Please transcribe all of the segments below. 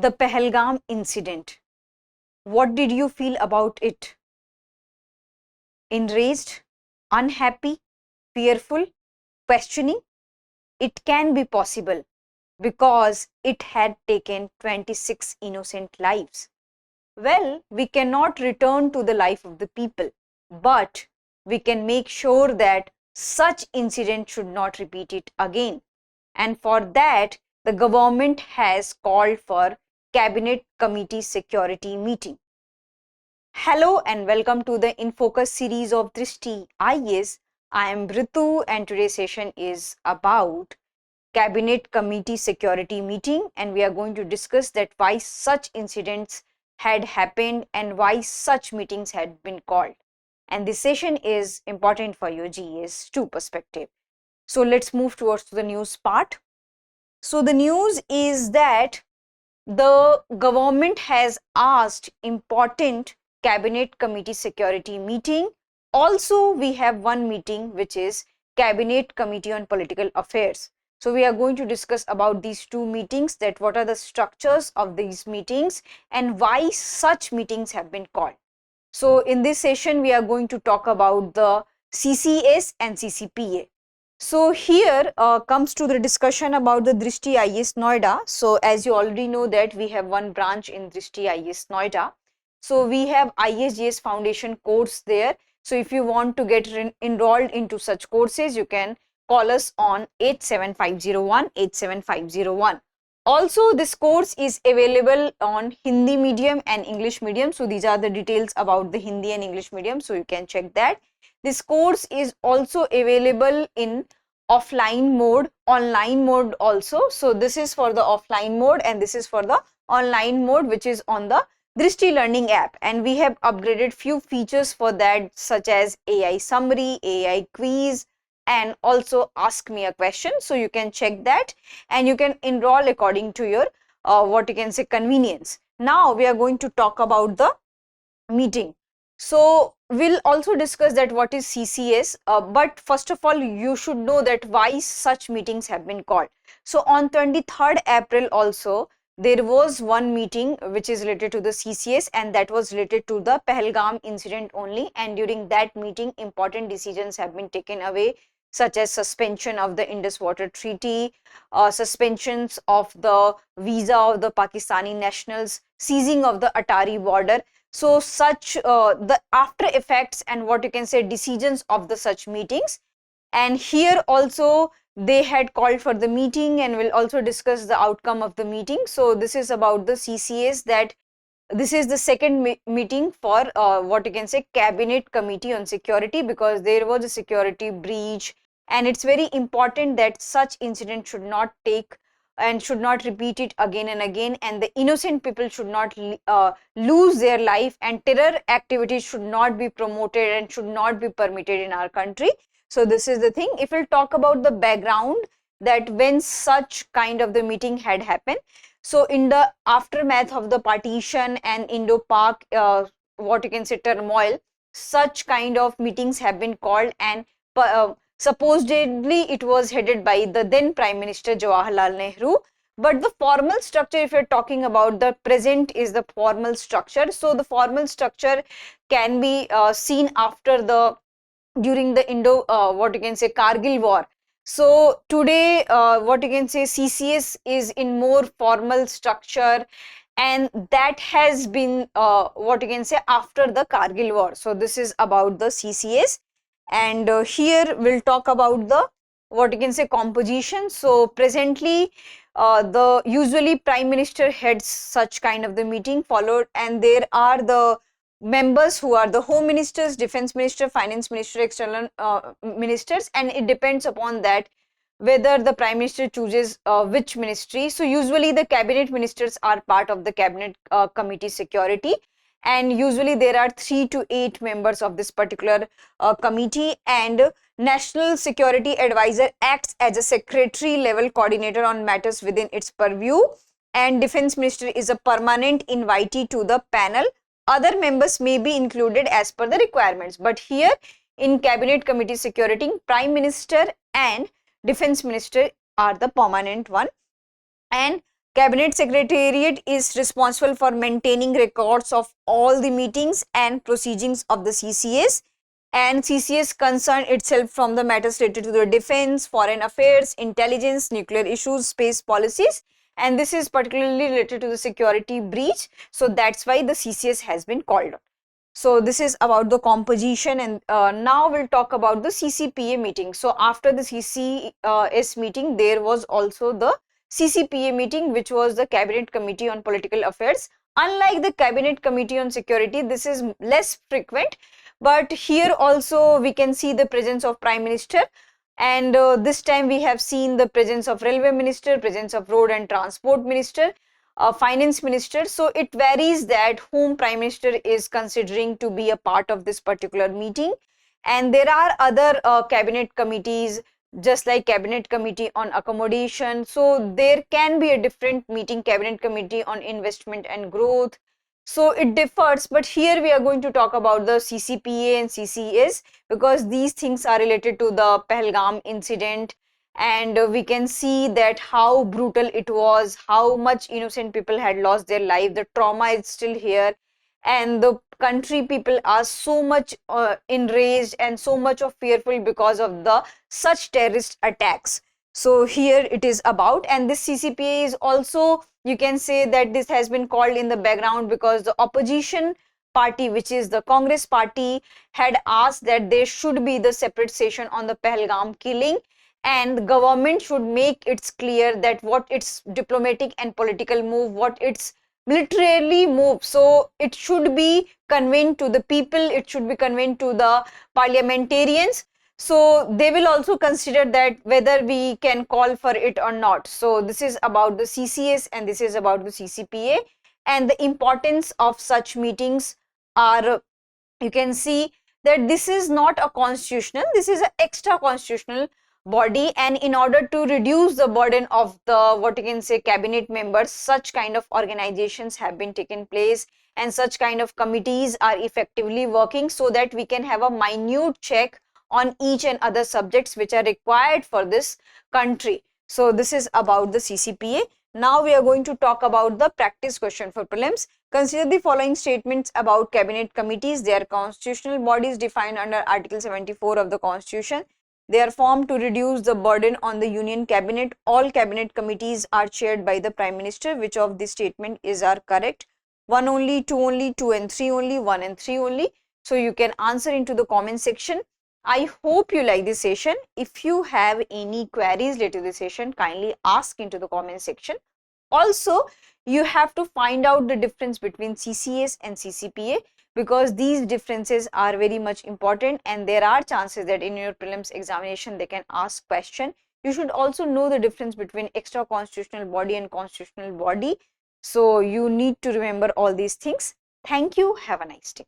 the Pahalgam incident. What did you feel about it? Enraged, unhappy, fearful, questioning? It can be possible because it had taken 26 innocent lives. Well, we cannot return to the life of the people, but we can make sure that such incident should not repeat it again. And for that, the government has called for Cabinet Committee Security meeting. Hello and welcome to the InFocus series of Drishti IAS. I am Ritu and today's session is about Cabinet Committee Security meeting, and we are going to discuss that why such incidents had happened and why such meetings had been called. And this session is important for your GS2 perspective. So let's move towards the news part. So the news is that the government has asked important Cabinet Committee Security meeting. Also, we have one meeting which is Cabinet Committee on Political Affairs. So we are going to discuss about these two meetings, that what are the structures of these meetings and why such meetings have been called. So in this session, we are going to talk about the CCS and CCPA. So here comes to the discussion about the Drishti IAS Noida. So as you already know that we have one branch in Drishti IAS Noida. So we have ISGS Foundation course there. So if you want to get enrolled into such courses, you can call us on 87501. Also, this course is available on Hindi medium and English medium. So these are the details about the Hindi and English medium. So you can check that. This course is also available in offline mode, online mode also. So this is for the offline mode and this is for the online mode, which is on the Drishti Learning app, and we have upgraded few features for that, such as AI summary, AI quiz, and also ask me a question. So you can check that and you can enroll according to your convenience. Now we are going to talk about the meeting. So we'll also discuss that what is CCS, but first of all you should know that why such meetings have been called. So on 23rd April also there was one meeting which is related to the CCS, and that was related to the Pahalgam incident only, and during that meeting important decisions have been taken away, such as suspension of the Indus Water Treaty, suspensions of the visa of the Pakistani nationals, seizing of the Atari border. So such the after effects and decisions of the such meetings. And here also they had called for the meeting, and we'll also discuss the outcome of the meeting. So this is about the CCS, that this is the second meeting for Cabinet Committee on Security, because there was a security breach, and it's very important that such incident should not take and should not repeat it again and again, and the innocent people should not lose their life, and terror activities should not be promoted and should not be permitted in our country. So this is the thing. If we'll talk about the background, that when such kind of the meeting had happened, so in the aftermath of the partition and Indo-Pak turmoil, such kind of meetings have been called, and supposedly it was headed by the then Prime Minister Jawaharlal Nehru. But the formal structure, if you're talking about the present, is the formal structure. So the formal structure can be seen after the during the Kargil war. So today CCS is in more formal structure, and that has been after the Kargil war. So this is about the CCS, and here we'll talk about the composition. So presently the usually Prime Minister heads such kind of the meeting followed, and there are the members who are the Home Ministers, Defense Minister, Finance Minister, External Ministers, and it depends upon that whether the Prime Minister chooses which ministry. So usually the Cabinet Ministers are part of the Cabinet Committee Security, and usually there are 3 to 8 members of this particular committee, and National Security Advisor acts as a secretary level coordinator on matters within its purview, and Defense Minister is a permanent invitee to the panel. Other members may be included as per the requirements, but here in Cabinet Committee Security, Prime Minister and Defense Minister are the permanent one, and Cabinet Secretariat is responsible for maintaining records of all the meetings and proceedings of the CCS, and CCS concern itself from the matters related to the defense, foreign affairs, intelligence, nuclear issues, space policies, and this is particularly related to the security breach. So that's why the CCS has been called on. So this is about the composition, and now we'll talk about the CCPA meeting. So after the CCS meeting, there was also the CCPA meeting, which was the Cabinet Committee on Political Affairs. Unlike the Cabinet Committee on Security, this is less frequent, but here also we can see the presence of Prime Minister, and this time we have seen the presence of Railway Minister, presence of Road and Transport Minister, Finance Minister. So it varies that whom Prime Minister is considering to be a part of this particular meeting. And there are other cabinet committees, just like Cabinet Committee on Accommodation. So there can be a different meeting, Cabinet Committee on Investment and Growth. So it differs, but here we are going to talk about the CCPA and CCS because these things are related to the Pahalgam incident, and we can see that how brutal it was, how much innocent people had lost their life. The trauma is still here, and the country people are so much enraged and so much of fearful because of the such terrorist attacks. So here it is about, and this CCPA is also, you can say that this has been called in the background because the opposition party, which is the Congress party, had asked that there should be the separate session on the Pahalgam killing, and the government should make it clear that what its diplomatic and political move, what its militarily move, so it should be conveyed to the people, it should be conveyed to the parliamentarians. So they will also consider that whether we can call for it or not. So this is about the CCS and this is about the CCPA, and the importance of such meetings are, you can see that this is not a constitutional, this is an extra constitutional body, and in order to reduce the burden of the, what you can say, cabinet members, such kind of organizations have been taken place and such kind of committees are effectively working so that we can have a minute check on each and other subjects which are required for this country. So this is about the CCPA. Now we are going to talk about the practice question for prelims. Consider the following statements about cabinet committees. They are constitutional bodies defined under Article 74 of the Constitution. They are formed to reduce the burden on the Union Cabinet. All cabinet committees are chaired by the Prime Minister. Which of this statement is correct? 1 only, 2 only, 2 and 3 only, 1 and 3 only. So you can answer into the comment section. I hope you like this session. If you have any queries related to this session, kindly ask into the comment section. Also, you have to find out the difference between CCS and CCPA because these differences are very much important and there are chances that in your prelims examination they can ask question. You should also know the difference between extra constitutional body and constitutional body. So you need to remember all these things. Thank you. Have a nice day.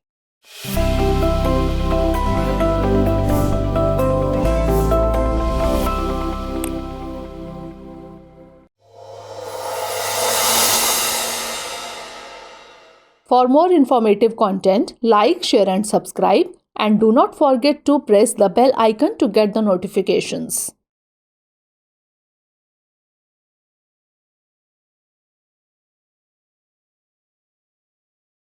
For more informative content, like, share and subscribe, and do not forget to press the bell icon to get the notifications.